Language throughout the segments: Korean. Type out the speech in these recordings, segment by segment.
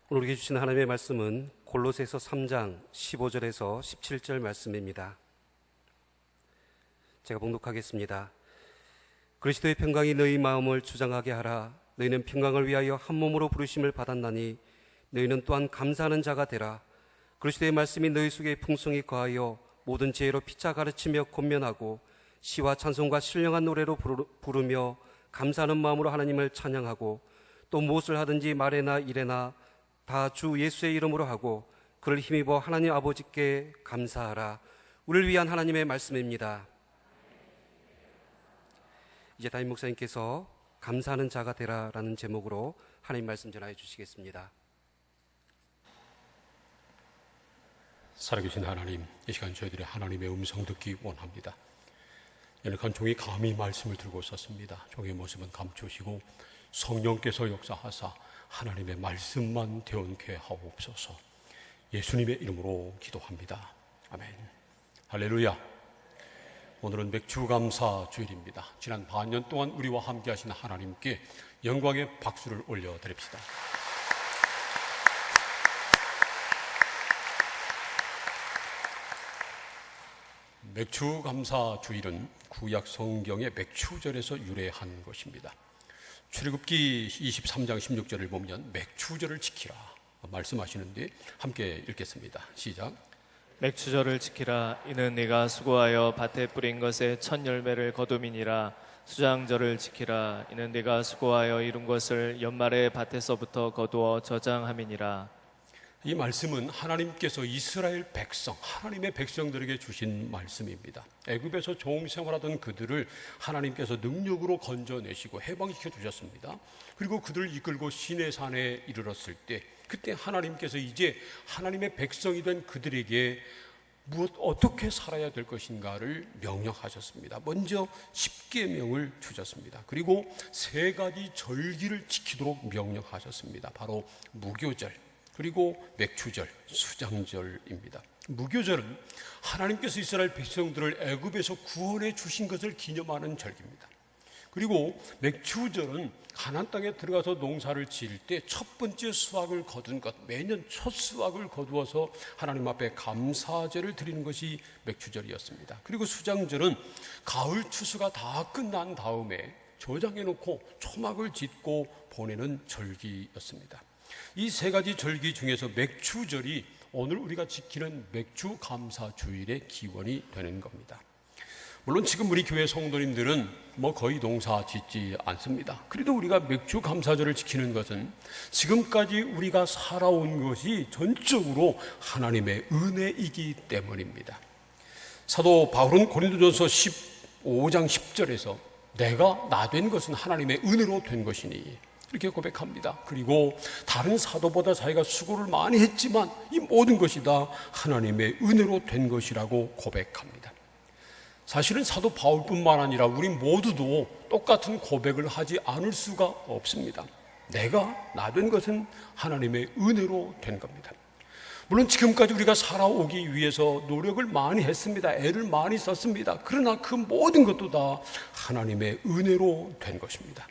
오늘 우리에게 주신 하나님의 말씀은 골로새서 3장 15절에서 17절 말씀입니다. 제가 봉독하겠습니다. 그리스도의 평강이 너희 마음을 주장하게 하라. 너희는 평강을 위하여 한 몸으로 부르심을 받았나니 너희는 또한 감사하는 자가 되라. 그리스도의 말씀이 너희 속에 풍성히 거하여 모든 지혜로 피차 가르치며 권면하고 시와 찬송과 신령한 노래로 부르며 감사하는 마음으로 하나님을 찬양하고 또 무엇을 하든지 말에나 일에나 다 주 예수의 이름으로 하고 그를 힘입어 하나님 아버지께 감사하라. 우리를 위한 하나님의 말씀입니다. 이제 담임 목사님께서 감사하는 자가 되라라는 제목으로 하나님 말씀 전하여 주시겠습니다. 살아계신 하나님, 이 시간 저희들이 하나님의 음성 듣기 원합니다. 연약한 종이 감히 말씀을 들고 있었습니다. 종의 모습은 감추시고 성령께서 역사하사 하나님의 말씀만 되어게 하옵소서. 예수님의 이름으로 기도합니다. 아멘. 할렐루야. 오늘은 맥주감사 주일입니다. 지난 반년 동안 우리와 함께 하신 하나님께 영광의 박수를 올려드립시다. 맥주감사 주일은 구약 성경의 맥추절에서 유래한 것입니다. 출애굽기 23장 16절을 보면 맥추절을 지키라 말씀하시는데 함께 읽겠습니다. 시작. 맥추절을 지키라. 이는 네가 수고하여 밭에 뿌린 것의 첫 열매를 거둠이니라. 수장절을 지키라. 이는 네가 수고하여 이룬 것을 연말에 밭에서부터 거두어 저장함이니라. 이 말씀은 하나님께서 이스라엘 백성, 하나님의 백성들에게 주신 말씀입니다. 애굽에서 종생활하던 그들을 하나님께서 능력으로 건져내시고 해방시켜 주셨습니다. 그리고 그들을 이끌고 시내산에 이르렀을 때, 그때 하나님께서 이제 하나님의 백성이 된 그들에게 어떻게 살아야 될 것인가를 명령하셨습니다. 먼저 10계명을 주셨습니다. 그리고 3가지 절기를 지키도록 명령하셨습니다. 바로 무교절, 그리고 맥추절, 수장절입니다. 무교절은 하나님께서 이스라엘 백성들을 애굽에서 구원해 주신 것을 기념하는 절기입니다. 그리고 맥추절은 가나안 땅에 들어가서 농사를 지을 때 첫 번째 수확을 거둔 것, 매년 첫 수확을 거두어서 하나님 앞에 감사제를 드리는 것이 맥추절이었습니다. 그리고 수장절은 가을 추수가 다 끝난 다음에 저장해 놓고 초막을 짓고 보내는 절기였습니다. 이 3가지 절기 중에서 맥추절이 오늘 우리가 지키는 맥주감사주일의 기원이 되는 겁니다. 물론 지금 우리 교회 성도님들은 거의 농사 짓지 않습니다. 그래도 우리가 맥주감사절을 지키는 것은 지금까지 우리가 살아온 것이 전적으로 하나님의 은혜이기 때문입니다. 사도 바울은 고린도전서 15장 10절에서 내가 나 된 것은 하나님의 은혜로 된 것이니 이렇게 고백합니다. 그리고 다른 사도보다 자기가 수고를 많이 했지만 이 모든 것이 다 하나님의 은혜로 된 것이라고 고백합니다. 사실은 사도 바울뿐만 아니라 우리 모두도 똑같은 고백을 하지 않을 수가 없습니다. 내가 나 된 것은 하나님의 은혜로 된 겁니다. 물론 지금까지 우리가 살아오기 위해서 노력을 많이 했습니다. 애를 많이 썼습니다. 그러나 그 모든 것도 다 하나님의 은혜로 된 것입니다.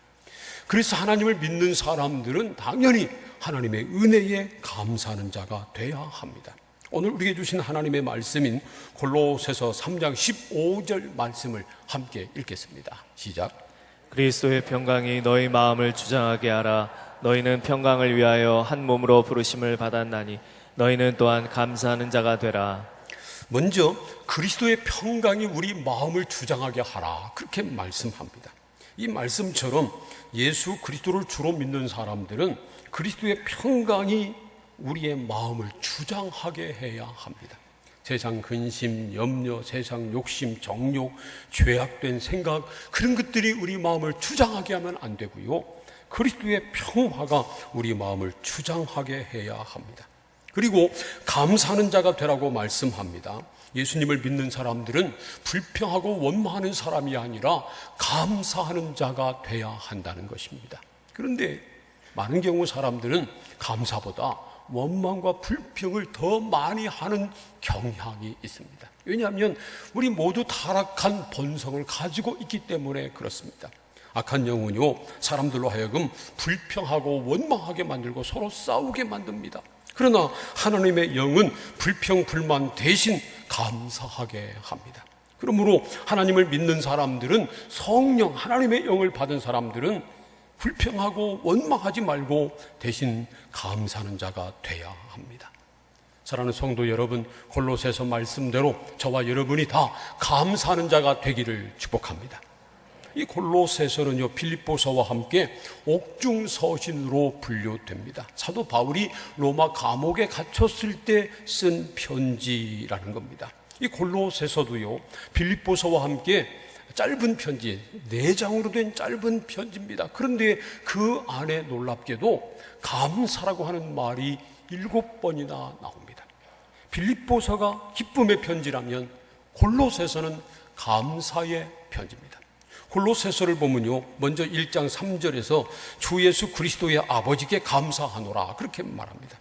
그래서 하나님을 믿는 사람들은 당연히 하나님의 은혜에 감사하는 자가 돼야 합니다. 오늘 우리에게 주신 하나님의 말씀인 골로새서 3장 15절 말씀을 함께 읽겠습니다. 시작. 그리스도의 평강이 너희 마음을 주장하게 하라. 너희는 평강을 위하여 한 몸으로 부르심을 받았나니 너희는 또한 감사하는 자가 되라. 먼저 그리스도의 평강이 우리 마음을 주장하게 하라, 그렇게 말씀합니다. 이 말씀처럼 예수 그리스도를 주로 믿는 사람들은 그리스도의 평강이 우리의 마음을 주장하게 해야 합니다. 세상 근심, 염려, 세상 욕심, 정욕, 죄악된 생각, 그런 것들이 우리 마음을 주장하게 하면 안 되고요, 그리스도의 평화가 우리 마음을 주장하게 해야 합니다. 그리고 감사하는 자가 되라고 말씀합니다. 예수님을 믿는 사람들은 불평하고 원망하는 사람이 아니라 감사하는 자가 돼야 한다는 것입니다. 그런데 많은 경우 사람들은 감사보다 원망과 불평을 더 많이 하는 경향이 있습니다. 왜냐하면 우리 모두 타락한 본성을 가지고 있기 때문에 그렇습니다. 악한 영은요, 사람들로 하여금 불평하고 원망하게 만들고 서로 싸우게 만듭니다. 그러나 하나님의 영은 불평, 불만 대신 감사하게 합니다. 그러므로 하나님을 믿는 사람들은, 성령, 하나님의 영을 받은 사람들은 불평하고 원망하지 말고 대신 감사하는 자가 돼야 합니다. 사랑하는 성도 여러분, 골로새서 말씀대로 저와 여러분이 다 감사하는 자가 되기를 축복합니다. 이 골로새서는요, 빌립보서와 함께 옥중서신으로 분류됩니다. 사도 바울이 로마 감옥에 갇혔을 때 쓴 편지라는 겁니다. 이 골로새서도요, 빌립보서와 함께 짧은 편지, 4장으로 된 짧은 편지입니다. 그런데 그 안에 놀랍게도 감사라고 하는 말이 7번이나 나옵니다. 빌립보서가 기쁨의 편지라면 골로새서는 감사의 편지입니다. 골로새서를 보면요, 먼저 1장 3절에서 주 예수 그리스도의 아버지께 감사하노라 그렇게 말합니다.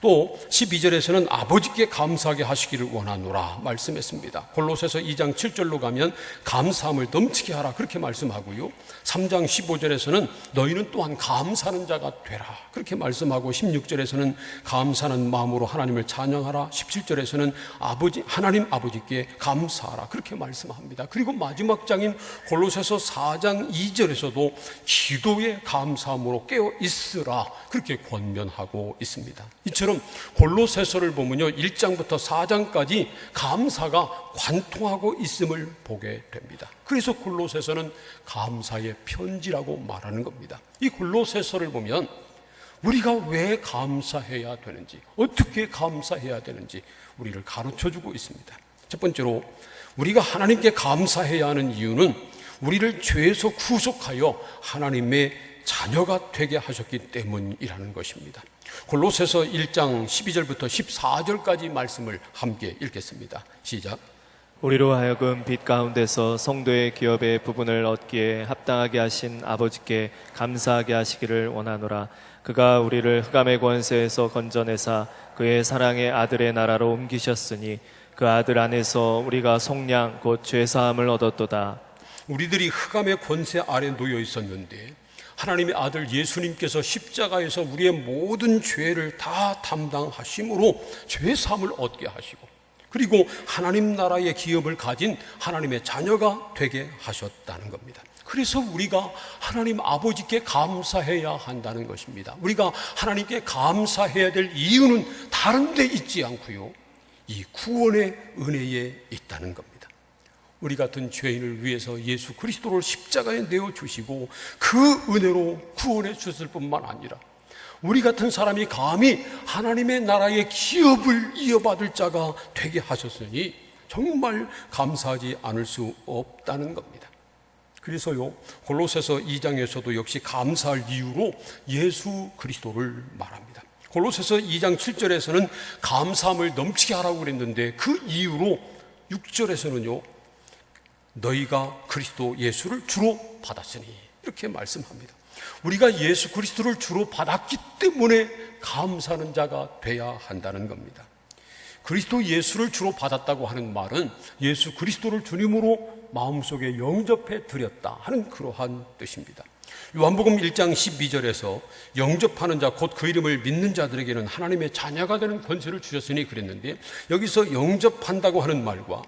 또 12절에서는 아버지께 감사하게 하시기를 원하노라 말씀했습니다. 골로새서 2장 7절로 가면 감사함을 넘치게 하라 그렇게 말씀하고요, 3장 15절에서는 너희는 또한 감사하는 자가 되라 그렇게 말씀하고, 16절에서는 감사하는 마음으로 하나님을 찬양하라, 17절에서는 하나님 아버지께 감사하라 그렇게 말씀합니다. 그리고 마지막 장인 골로새서 4장 2절에서도 기도의 감사함으로 깨어 있으라 그렇게 권면하고 있습니다. 이처럼 골로새서를 보면요, 1장부터 4장까지 감사가 관통하고 있음을 보게 됩니다. 그래서 골로새서는 감사의 편지라고 말하는 겁니다. 이 골로새서를 보면 우리가 왜 감사해야 되는지, 어떻게 감사해야 되는지 우리를 가르쳐주고 있습니다. 첫 번째로, 우리가 하나님께 감사해야 하는 이유는 우리를 죄에서 구속하여 하나님의 자녀가 되게 하셨기 때문이라는 것입니다. 골로새서 1장 12절부터 14절까지 말씀을 함께 읽겠습니다. 시작. 우리로 하여금 빛 가운데서 성도의 기업의 부분을 얻기에 합당하게 하신 아버지께 감사하게 하시기를 원하노라. 그가 우리를 흑암의 권세에서 건져내사 그의 사랑의 아들의 나라로 옮기셨으니 그 아들 안에서 우리가 속량 곧 죄사함을 얻었도다. 우리들이 흑암의 권세 아래 놓여 있었는데 하나님의 아들 예수님께서 십자가에서 우리의 모든 죄를 다 담당하심으로 죄사함을 얻게 하시고, 그리고 하나님 나라의 기업을 가진 하나님의 자녀가 되게 하셨다는 겁니다. 그래서 우리가 하나님 아버지께 감사해야 한다는 것입니다. 우리가 하나님께 감사해야 될 이유는 다른 데 있지 않고요, 이 구원의 은혜에 있다는 겁니다. 우리 같은 죄인을 위해서 예수 그리스도를 십자가에 내어주시고 그 은혜로 구원해 주셨을 뿐만 아니라 우리 같은 사람이 감히 하나님의 나라의 기업을 이어받을 자가 되게 하셨으니 정말 감사하지 않을 수 없다는 겁니다. 그래서요, 골로새서 2장에서도 역시 감사할 이유로 예수 그리스도를 말합니다. 골로새서 2장 7절에서는 감사함을 넘치게 하라고 그랬는데 그 이유로 6절에서는요, 너희가 그리스도 예수를 주로 받았으니 이렇게 말씀합니다. 우리가 예수 그리스도를 주로 받았기 때문에 감사하는 자가 돼야 한다는 겁니다. 그리스도 예수를 주로 받았다고 하는 말은 예수 그리스도를 주님으로 마음속에 영접해 드렸다 하는 그러한 뜻입니다. 요한복음 1장 12절에서 영접하는 자 곧 그 이름을 믿는 자들에게는 하나님의 자녀가 되는 권세를 주셨으니 그랬는데, 여기서 영접한다고 하는 말과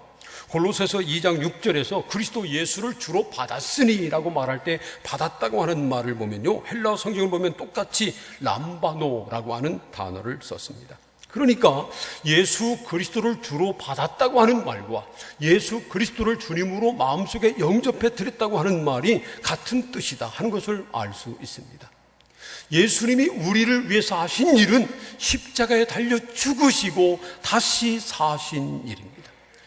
골로새서 2장 6절에서 그리스도 예수를 주로 받았으니 라고 말할 때 받았다고 하는 말을 보면요, 헬라어 성경을 보면 똑같이 람바노라고 하는 단어를 썼습니다. 그러니까 예수 그리스도를 주로 받았다고 하는 말과 예수 그리스도를 주님으로 마음속에 영접해 드렸다고 하는 말이 같은 뜻이다 하는 것을 알 수 있습니다. 예수님이 우리를 위해서 하신 일은 십자가에 달려 죽으시고 다시 사신 일입니다.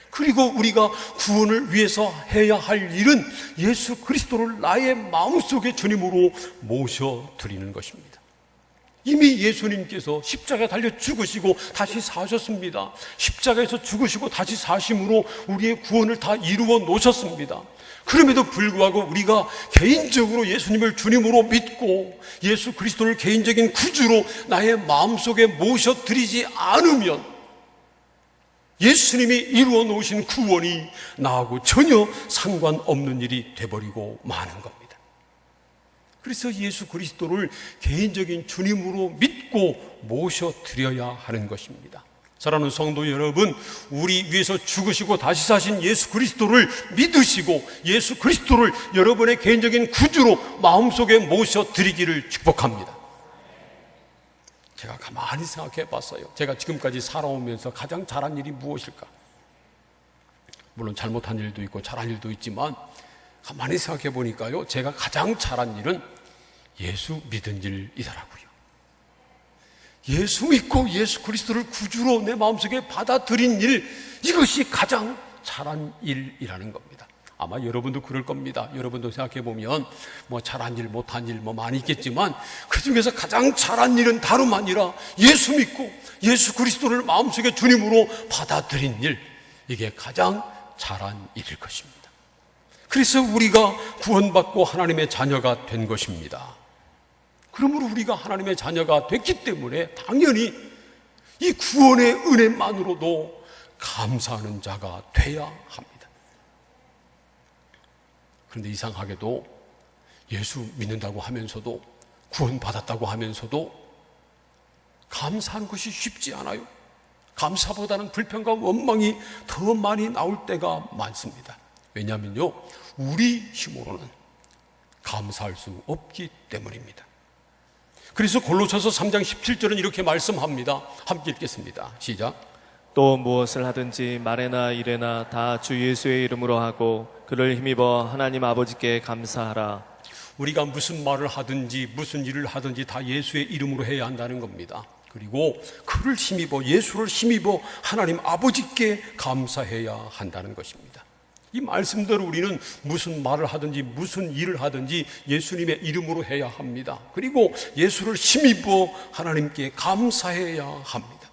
그리고 우리가 구원을 위해서 해야 할 일은 예수 그리스도를 나의 마음속에 주님으로 모셔드리는 것입니다. 이미 예수님께서 십자가에 달려 죽으시고 다시 사셨습니다. 십자가에서 죽으시고 다시 사심으로 우리의 구원을 다 이루어 놓으셨습니다. 그럼에도 불구하고 우리가 개인적으로 예수님을 주님으로 믿고 예수 그리스도를 개인적인 구주로 나의 마음속에 모셔드리지 않으면 예수님이 이루어 놓으신 구원이 나하고 전혀 상관없는 일이 돼버리고 마는 겁니다. 그래서 예수 그리스도를 개인적인 주님으로 믿고 모셔드려야 하는 것입니다. 사랑하는 성도 여러분, 우리 위해서 죽으시고 다시 사신 예수 그리스도를 믿으시고 예수 그리스도를 여러분의 개인적인 구주로 마음속에 모셔드리기를 축복합니다. 제가 가만히 생각해 봤어요. 제가 지금까지 살아오면서 가장 잘한 일이 무엇일까? 물론 잘못한 일도 있고 잘한 일도 있지만 가만히 생각해 보니까요, 제가 가장 잘한 일은 예수 믿은 일이더라고요. 예수 믿고 예수 그리스도를 구주로 내 마음속에 받아들인 일, 이것이 가장 잘한 일이라는 겁니다. 아마 여러분도 그럴 겁니다. 여러분도 생각해 보면 뭐 잘한 일, 못한 일 뭐 많이 있겠지만 그 중에서 가장 잘한 일은 다름 아니라 예수 믿고 예수 그리스도를 마음속에 주님으로 받아들인 일, 이게 가장 잘한 일일 것입니다. 그래서 우리가 구원받고 하나님의 자녀가 된 것입니다. 그러므로 우리가 하나님의 자녀가 됐기 때문에 당연히 이 구원의 은혜만으로도 감사하는 자가 돼야 합니다. 그런데 이상하게도 예수 믿는다고 하면서도 구원받았다고 하면서도 감사하는 것이 쉽지 않아요. 감사보다는 불평과 원망이 더 많이 나올 때가 많습니다. 왜냐하면요, 우리 힘으로는 감사할 수 없기 때문입니다. 그래서 골로새서 3장 17절은 이렇게 말씀합니다. 함께 읽겠습니다. 시작. 또 무엇을 하든지 말에나 일에나 다 주 예수의 이름으로 하고 그를 힘입어 하나님 아버지께 감사하라. 우리가 무슨 말을 하든지 무슨 일을 하든지 다 예수의 이름으로 해야 한다는 겁니다. 그리고 그를 힘입어, 예수를 힘입어 하나님 아버지께 감사해야 한다는 것입니다. 이 말씀대로 우리는 무슨 말을 하든지 무슨 일을 하든지 예수님의 이름으로 해야 합니다. 그리고 예수를 힘입어 하나님께 감사해야 합니다.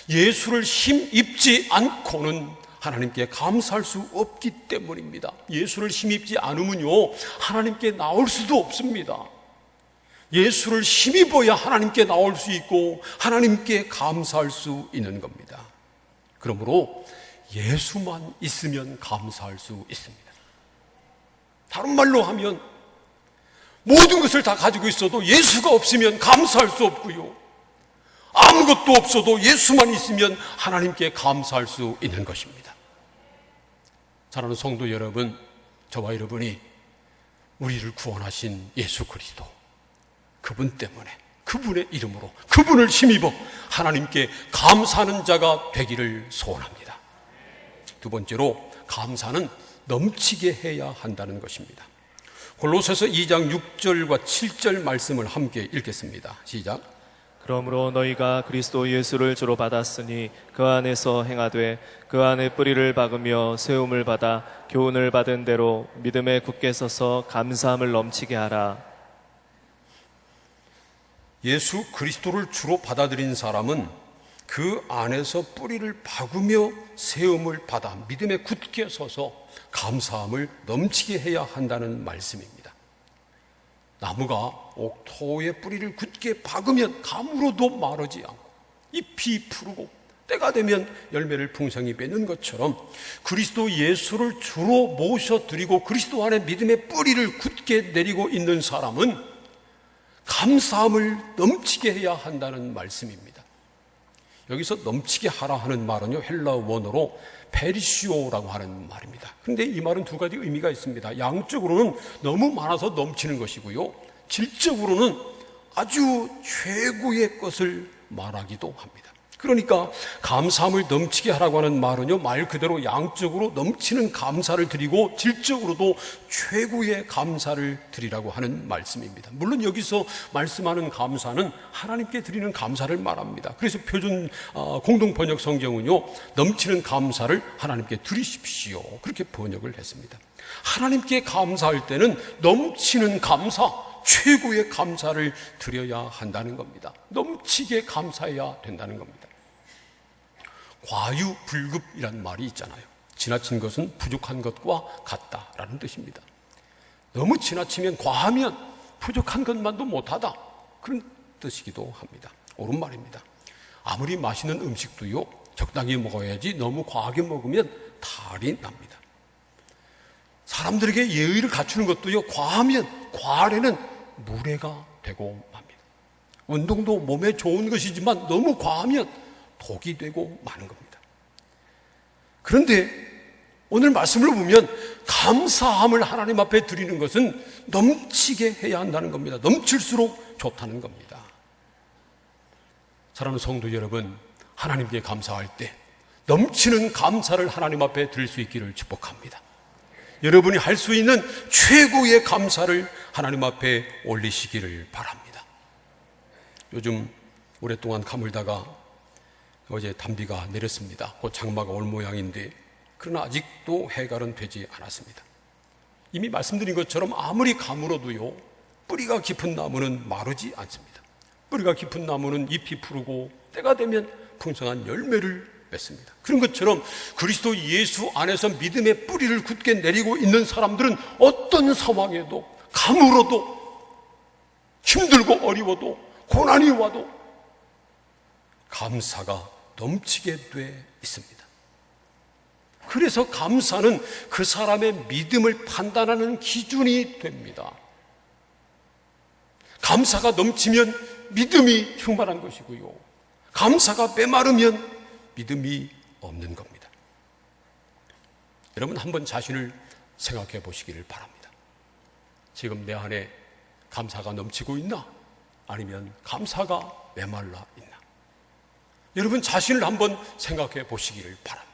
예수를 힘입지 않고는 하나님께 감사할 수 없기 때문입니다. 예수를 힘입지 않으면요, 하나님께 나올 수도 없습니다. 예수를 힘입어야 하나님께 나올 수 있고 하나님께 감사할 수 있는 겁니다. 그러므로 예수만 있으면 감사할 수 있습니다. 다른 말로 하면 모든 것을 다 가지고 있어도 예수가 없으면 감사할 수 없고요, 아무것도 없어도 예수만 있으면 하나님께 감사할 수 있는 것입니다. 사랑하는 성도 여러분, 저와 여러분이 우리를 구원하신 예수 그리스도, 그분 때문에, 그분의 이름으로, 그분을 힘입어 하나님께 감사하는 자가 되기를 소원합니다. 두 번째로, 감사는 넘치게 해야 한다는 것입니다. 골로새서 2장 6절과 7절 말씀을 함께 읽겠습니다. 시작. 그러므로 너희가 그리스도 예수를 주로 받았으니 그 안에서 행하되 그 안에 뿌리를 박으며 세움을 받아 교훈을 받은 대로 믿음에 굳게 서서 감사함을 넘치게 하라. 예수 그리스도를 주로 받아들인 사람은 그 안에서 뿌리를 박으며 세움을 받아 믿음에 굳게 서서 감사함을 넘치게 해야 한다는 말씀입니다. 나무가 옥토에 뿌리를 굳게 박으면 가물어도 마르지 않고 잎이 푸르고 때가 되면 열매를 풍성히 맺는 것처럼 그리스도 예수를 주로 모셔드리고 그리스도 안에 믿음의 뿌리를 굳게 내리고 있는 사람은 감사함을 넘치게 해야 한다는 말씀입니다. 여기서 넘치게 하라 하는 말은요, 헬라어 원어로 페리시오라고 하는 말입니다. 그런데 이 말은 두 가지 의미가 있습니다. 양적으로는 너무 많아서 넘치는 것이고요, 질적으로는 아주 최고의 것을 말하기도 합니다. 그러니까 감사함을 넘치게 하라고 하는 말은요, 말 그대로 양적으로 넘치는 감사를 드리고 질적으로도 최고의 감사를 드리라고 하는 말씀입니다. 물론 여기서 말씀하는 감사는 하나님께 드리는 감사를 말합니다. 그래서 표준 공동 번역 성경은요, 넘치는 감사를 하나님께 드리십시오, 그렇게 번역을 했습니다. 하나님께 감사할 때는 넘치는 감사, 최고의 감사를 드려야 한다는 겁니다. 넘치게 감사해야 된다는 겁니다. 과유불급이라는 말이 있잖아요. 지나친 것은 부족한 것과 같다라는 뜻입니다. 너무 지나치면, 과하면 부족한 것만도 못하다, 그런 뜻이기도 합니다. 옳은 말입니다. 아무리 맛있는 음식도요, 적당히 먹어야지 너무 과하게 먹으면 탈이 납니다. 사람들에게 예의를 갖추는 것도요, 과하면, 과하려는 무례가 되고 맙니다. 운동도 몸에 좋은 것이지만 너무 과하면 독이 되고 마는 겁니다. 그런데 오늘 말씀을 보면 감사함을 하나님 앞에 드리는 것은 넘치게 해야 한다는 겁니다. 넘칠수록 좋다는 겁니다. 사랑하는 성도 여러분, 하나님께 감사할 때 넘치는 감사를 하나님 앞에 드릴 수 있기를 축복합니다. 여러분이 할 수 있는 최고의 감사를 하나님 앞에 올리시기를 바랍니다. 요즘 오랫동안 가물다가 어제 단비가 내렸습니다. 곧 장마가 올 모양인데 그러나 아직도 해갈은 되지 않았습니다. 이미 말씀드린 것처럼 아무리 가물어도요, 뿌리가 깊은 나무는 마르지 않습니다. 뿌리가 깊은 나무는 잎이 푸르고 때가 되면 풍성한 열매를 맺습니다. 그런 것처럼 그리스도 예수 안에서 믿음의 뿌리를 굳게 내리고 있는 사람들은 어떤 상황에도 가물어도 힘들고 어려워도 고난이 와도 감사가 넘치게 돼 있습니다. 그래서 감사는 그 사람의 믿음을 판단하는 기준이 됩니다. 감사가 넘치면 믿음이 충만한 것이고요, 감사가 메마르면 믿음이 없는 겁니다. 여러분, 한번 자신을 생각해 보시기를 바랍니다. 지금 내 안에 감사가 넘치고 있나? 아니면 감사가 메말라 있나? 여러분 자신을 한번 생각해 보시기를 바랍니다.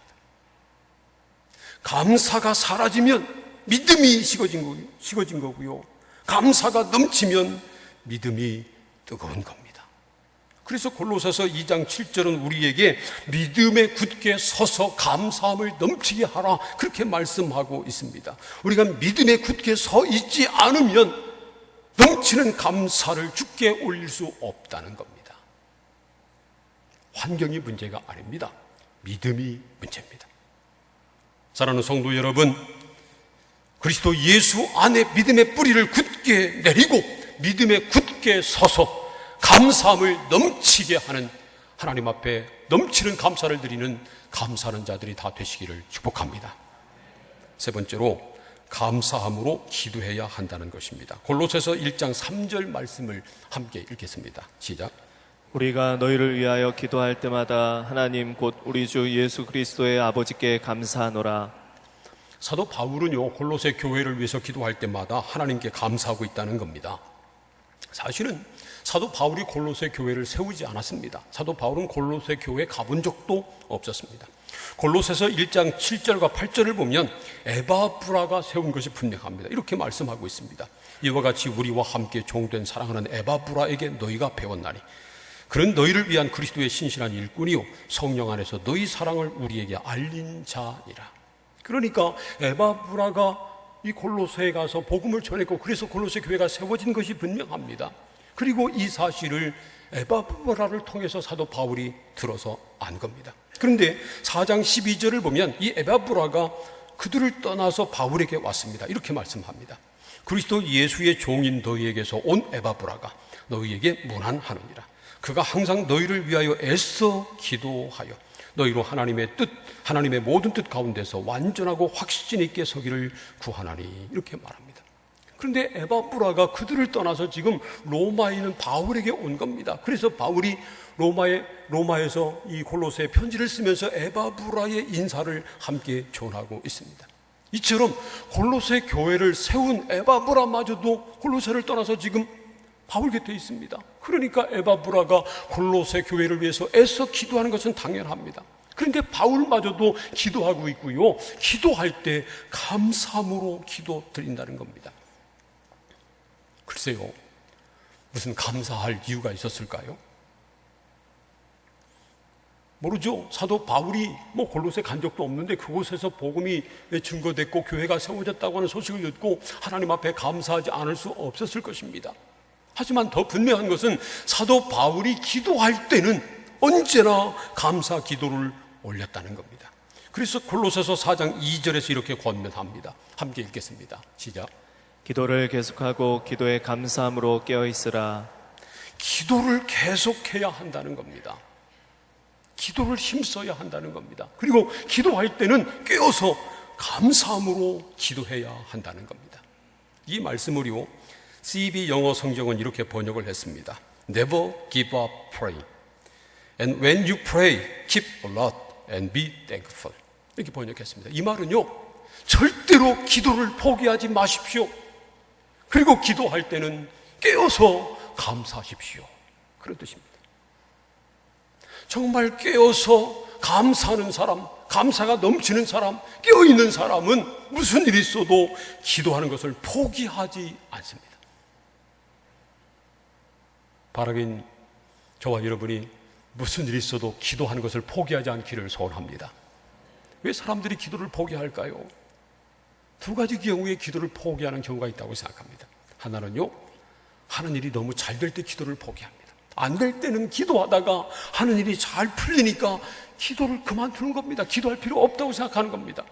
감사가 사라지면 믿음이 식어진 거고요, 감사가 넘치면 믿음이 뜨거운 겁니다. 그래서 골로새서 2장 7절은 우리에게 믿음에 굳게 서서 감사함을 넘치게 하라, 그렇게 말씀하고 있습니다. 우리가 믿음에 굳게 서 있지 않으면 넘치는 감사를 주께 올릴 수 없다는 겁니다. 환경이 문제가 아닙니다. 믿음이 문제입니다. 사랑하는 성도 여러분, 그리스도 예수 안에 믿음의 뿌리를 굳게 내리고 믿음에 굳게 서서 감사함을 넘치게 하는, 하나님 앞에 넘치는 감사를 드리는 감사하는 자들이 다 되시기를 축복합니다. 세 번째로, 감사함으로 기도해야 한다는 것입니다. 골로새서 1장 3절 말씀을 함께 읽겠습니다. 시작. 우리가 너희를 위하여 기도할 때마다 하나님 곧 우리 주 예수 그리스도의 아버지께 감사하노라. 사도 바울은요, 골로새 교회를 위해서 기도할 때마다 하나님께 감사하고 있다는 겁니다. 사실은 사도 바울이 골로새 교회를 세우지 않았습니다. 사도 바울은 골로새 교회에 가본 적도 없었습니다. 골로새서 1장 7절과 8절을 보면 에바브라가 세운 것이 분명합니다. 이렇게 말씀하고 있습니다. 이와 같이 우리와 함께 종된 사랑하는 에바브라에게 너희가 배웠나니 그는 너희를 위한 그리스도의 신실한 일꾼이요 성령 안에서 너희 사랑을 우리에게 알린 자니라. 그러니까 에바브라가 이 골로새에 가서 복음을 전했고, 그래서 골로새 교회가 세워진 것이 분명합니다. 그리고 이 사실을 에바브라를 통해서 사도 바울이 들어서 안 겁니다. 그런데 4장 12절을 보면 이 에바브라가 그들을 떠나서 바울에게 왔습니다. 이렇게 말씀합니다. 그리스도 예수의 종인 너희에게서 온 에바브라가 너희에게 문안하느니라. 그가 항상 너희를 위하여 애써 기도하여 너희로 하나님의 뜻, 하나님의 모든 뜻 가운데서 완전하고 확신 있게 서기를 구하나니, 이렇게 말합니다. 그런데 에바브라가 그들을 떠나서 지금 로마에 있는 바울에게 온 겁니다. 그래서 바울이 로마에서 이 골로새 편지를 쓰면서 에바브라의 인사를 함께 전하고 있습니다. 이처럼 골로새 교회를 세운 에바브라마저도 골로새를 떠나서 지금 바울 곁에 있습니다. 그러니까 에바브라가 골로새 교회를 위해서 애써 기도하는 것은 당연합니다. 그런데 바울마저도 기도하고 있고요, 기도할 때 감사함으로 기도 드린다는 겁니다. 글쎄요, 무슨 감사할 이유가 있었을까요? 모르죠. 사도 바울이 골로새 간 적도 없는데 그곳에서 복음이 증거됐고 교회가 세워졌다고 하는 소식을 듣고 하나님 앞에 감사하지 않을 수 없었을 것입니다. 하지만 더 분명한 것은 사도 바울이 기도할 때는 언제나 감사 기도를 올렸다는 겁니다. 그래서 골로새서 4장 2절에서 이렇게 권면합니다. 함께 읽겠습니다. 시작. 기도를 계속하고 기도에 감사함으로 깨어있으라. 기도를 계속해야 한다는 겁니다. 기도를 힘써야 한다는 겁니다. 그리고 기도할 때는 깨어서 감사함으로 기도해야 한다는 겁니다. 이 말씀을요, CB 영어 성경은 이렇게 번역을 했습니다. Never give up praying. And when you pray, keep alert and be thankful. 이렇게 번역했습니다. 이 말은요, 절대로 기도를 포기하지 마십시오. 그리고 기도할 때는 깨어서 감사하십시오. 그런 뜻입니다. 정말 깨어서 감사하는 사람, 감사가 넘치는 사람, 깨어있는 사람은 무슨 일이 있어도 기도하는 것을 포기하지 않습니다. 바라긴 저와 여러분이 무슨 일이 있어도 기도하는 것을 포기하지 않기를 소원합니다. 왜 사람들이 기도를 포기할까요? 두 가지 경우에 기도를 포기하는 경우가 있다고 생각합니다. 하나는요, 하는 일이 너무 잘 될 때 기도를 포기합니다. 안 될 때는 기도하다가 하는 일이 잘 풀리니까 기도를 그만두는 겁니다. 기도할 필요 없다고 생각하는 겁니다.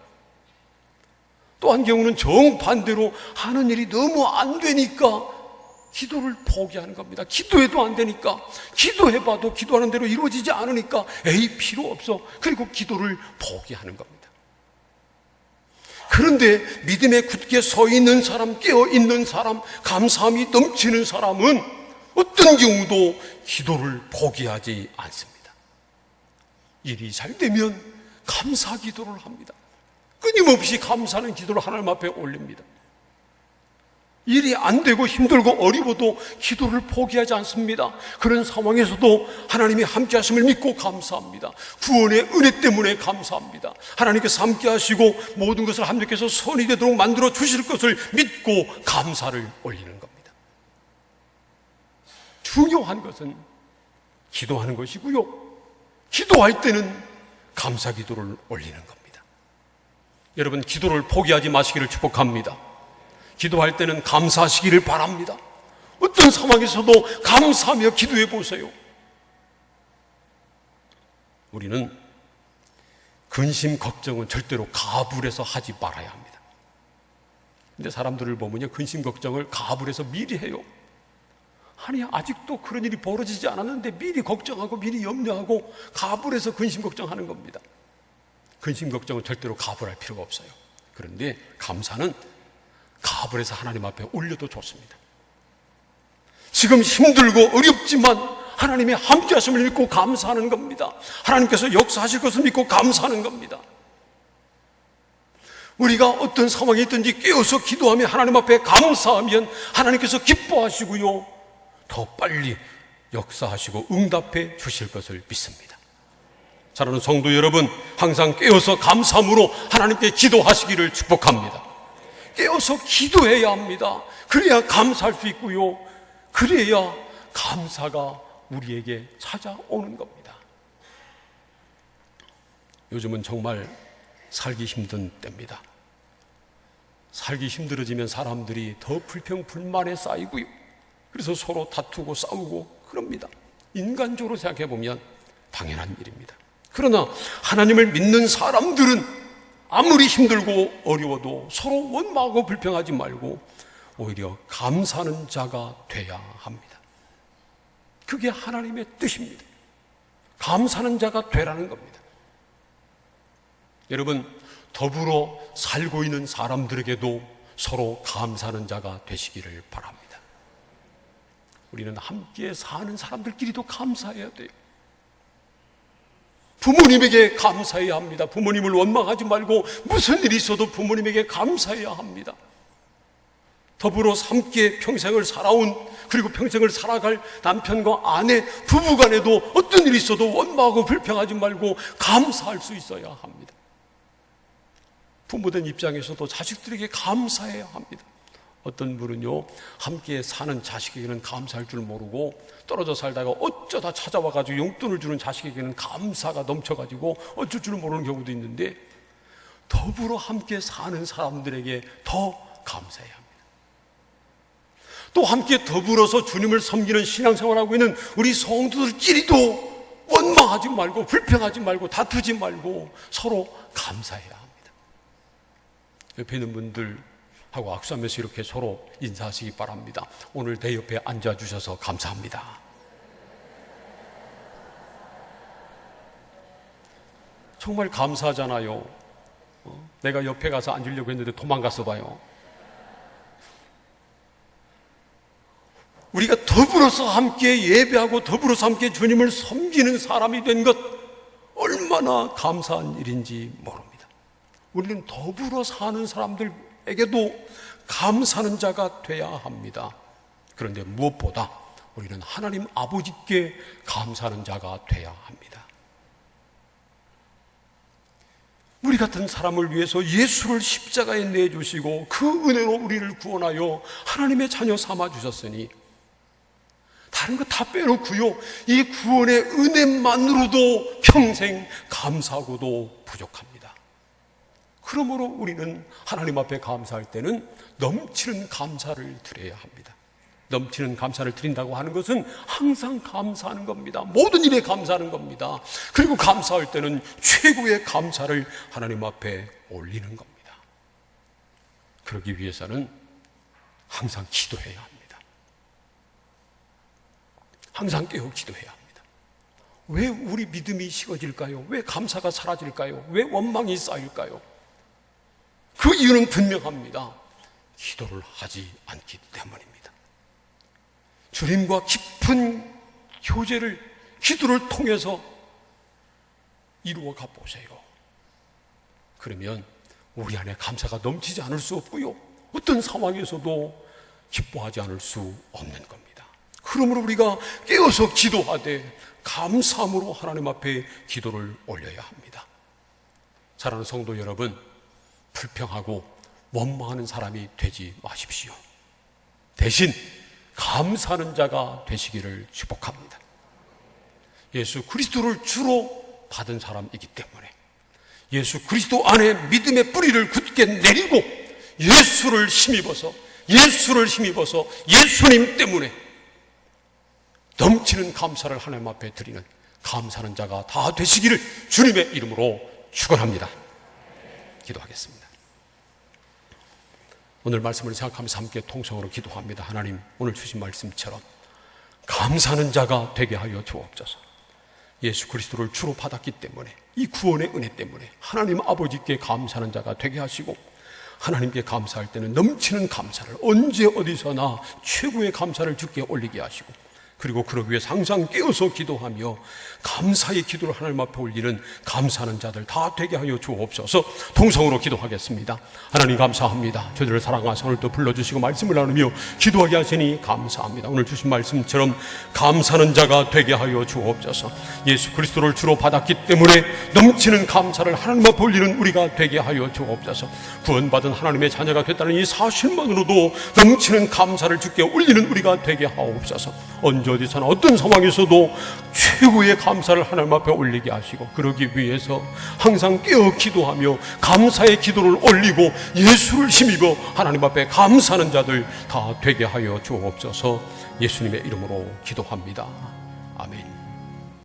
또 한 경우는 정반대로 하는 일이 너무 안 되니까 기도를 포기하는 겁니다. 기도해도 안 되니까, 기도해봐도 기도하는 대로 이루어지지 않으니까 에이 필요 없어. 그리고 기도를 포기하는 겁니다. 그런데 믿음에 굳게 서 있는 사람, 깨어 있는 사람, 감사함이 넘치는 사람은 어떤 경우도 기도를 포기하지 않습니다. 일이 잘 되면 감사 기도를 합니다. 끊임없이 감사하는 기도를 하나님 앞에 올립니다. 일이 안 되고 힘들고 어려워도 기도를 포기하지 않습니다. 그런 상황에서도 하나님이 함께 하심을 믿고 감사합니다. 구원의 은혜 때문에 감사합니다. 하나님께서 함께 하시고 모든 것을 합력해서 선이 되도록 만들어 주실 것을 믿고 감사를 올리는 겁니다. 중요한 것은 기도하는 것이고요, 기도할 때는 감사 기도를 올리는 겁니다. 여러분, 기도를 포기하지 마시기를 축복합니다. 기도할 때는 감사하시기를 바랍니다. 어떤 상황에서도 감사하며 기도해 보세요. 우리는 근심, 걱정은 절대로 가불해서 하지 말아야 합니다. 근데 사람들을 보면요, 근심, 걱정을 가불해서 미리 해요. 아니, 아직도 그런 일이 벌어지지 않았는데 미리 걱정하고 미리 염려하고 가불해서 근심, 걱정하는 겁니다. 근심, 걱정은 절대로 가불할 필요가 없어요. 그런데 감사는 가불해서 하나님 앞에 올려도 좋습니다. 지금 힘들고 어렵지만 하나님의 함께 하심을 믿고 감사하는 겁니다. 하나님께서 역사하실 것을 믿고 감사하는 겁니다. 우리가 어떤 상황이 있든지 깨어서 기도하며 하나님 앞에 감사하면 하나님께서 기뻐하시고요, 더 빨리 역사하시고 응답해 주실 것을 믿습니다. 사랑하는 성도 여러분, 항상 깨어서 감사함으로 하나님께 기도하시기를 축복합니다. 깨어서 기도해야 합니다. 그래야 감사할 수 있고요, 그래야 감사가 우리에게 찾아오는 겁니다. 요즘은 정말 살기 힘든 때입니다. 살기 힘들어지면 사람들이 더 불평불만에 쌓이고요, 그래서 서로 다투고 싸우고 그럽니다. 인간적으로 생각해 보면 당연한 일입니다. 그러나 하나님을 믿는 사람들은 아무리 힘들고 어려워도 서로 원망하고 불평하지 말고 오히려 감사하는 자가 돼야 합니다. 그게 하나님의 뜻입니다. 감사하는 자가 되라는 겁니다. 여러분, 더불어 살고 있는 사람들에게도 서로 감사하는 자가 되시기를 바랍니다. 우리는 함께 사는 사람들끼리도 감사해야 돼요. 부모님에게 감사해야 합니다. 부모님을 원망하지 말고 무슨 일이 있어도 부모님에게 감사해야 합니다. 더불어 함께 평생을 살아온, 그리고 평생을 살아갈 남편과 아내, 부부간에도 어떤 일이 있어도 원망하고 불평하지 말고 감사할 수 있어야 합니다. 부모된 입장에서도 자식들에게 감사해야 합니다. 어떤 분은요, 함께 사는 자식에게는 감사할 줄 모르고 떨어져 살다가 어쩌다 찾아와가지고 용돈을 주는 자식에게는 감사가 넘쳐가지고 어쩔 줄 모르는 경우도 있는데, 더불어 함께 사는 사람들에게 더 감사해야 합니다. 또 함께 더불어서 주님을 섬기는 신앙생활하고 있는 우리 성도들끼리도 원망하지 말고 불평하지 말고 다투지 말고 서로 감사해야 합니다. 옆에 있는 분들 하고 악수하면서 이렇게 서로 인사하시기 바랍니다. 오늘 내 옆에 앉아주셔서 감사합니다. 정말 감사하잖아요. 내가 옆에 가서 앉으려고 했는데 도망갔어 봐요. 우리가 더불어서 함께 예배하고 더불어서 함께 주님을 섬기는 사람이 된 것 얼마나 감사한 일인지 모릅니다. 우리는 더불어 사는 사람들에게도 감사하는 자가 돼야 합니다. 그런데 무엇보다 우리는 하나님 아버지께 감사하는 자가 돼야 합니다. 우리 같은 사람을 위해서 예수를 십자가에 내주시고 그 은혜로 우리를 구원하여 하나님의 자녀 삼아 주셨으니 다른 거 다 빼놓고요, 이 구원의 은혜만으로도 평생 감사하고도 부족합니다. 그러므로 우리는 하나님 앞에 감사할 때는 넘치는 감사를 드려야 합니다. 넘치는 감사를 드린다고 하는 것은 항상 감사하는 겁니다. 모든 일에 감사하는 겁니다. 그리고 감사할 때는 최고의 감사를 하나님 앞에 올리는 겁니다. 그러기 위해서는 항상 기도해야 합니다. 항상 깨어 기도해야 합니다. 왜 우리 믿음이 식어질까요? 왜 감사가 사라질까요? 왜 원망이 쌓일까요? 그 이유는 분명합니다. 기도를 하지 않기 때문입니다. 주님과 깊은 교제를 기도를 통해서 이루어가 보세요. 그러면 우리 안에 감사가 넘치지 않을 수 없고요, 어떤 상황에서도 기뻐하지 않을 수 없는 겁니다. 그러므로 우리가 깨어서 기도하되 감사함으로 하나님 앞에 기도를 올려야 합니다. 사랑하는 성도 여러분, 불평하고 원망하는 사람이 되지 마십시오. 대신 감사하는 자가 되시기를 축복합니다. 예수 그리스도를 주로 받은 사람이기 때문에 예수 그리스도 안에 믿음의 뿌리를 굳게 내리고 예수를 힘입어서 예수님 때문에 넘치는 감사를 하나님 앞에 드리는 감사하는 자가 다 되시기를 주님의 이름으로 축원합니다. 기도하겠습니다. 오늘 말씀을 생각하면서 함께 통성으로 기도합니다. 하나님, 오늘 주신 말씀처럼 감사하는 자가 되게 하여 주옵소서. 예수 그리스도를 주로 받았기 때문에, 이 구원의 은혜 때문에 하나님 아버지께 감사하는 자가 되게 하시고, 하나님께 감사할 때는 넘치는 감사를 언제 어디서나 최고의 감사를 주께 올리게 하시고, 그리고 그러기 위해서 항상 깨어서 기도하며 감사의 기도를 하나님 앞에 올리는 감사하는 자들 다 되게 하여 주옵소서. 통성으로 기도하겠습니다. 하나님 감사합니다. 저희들을 사랑하사 오늘 또 불러주시고 말씀을 나누며 기도하게 하시니 감사합니다. 오늘 주신 말씀처럼 감사하는 자가 되게 하여 주옵소서. 예수 그리스도를 주로 받았기 때문에 넘치는 감사를 하나님 앞에 올리는 우리가 되게 하여 주옵소서. 구원받은 하나님의 자녀가 됐다는 이 사실만으로도 넘치는 감사를 주께 올리는 우리가 되게 하옵소서. 언제 어디서나 어떤 상황에서도 최고의 감사를 하나님 앞에 올리게 하시고, 그러기 위해서 항상 깨어 기도하며 감사의 기도를 올리고 예수를 힘입어 하나님 앞에 감사하는 자들 다 되게 하여 주옵소서. 예수님의 이름으로 기도합니다. 아멘.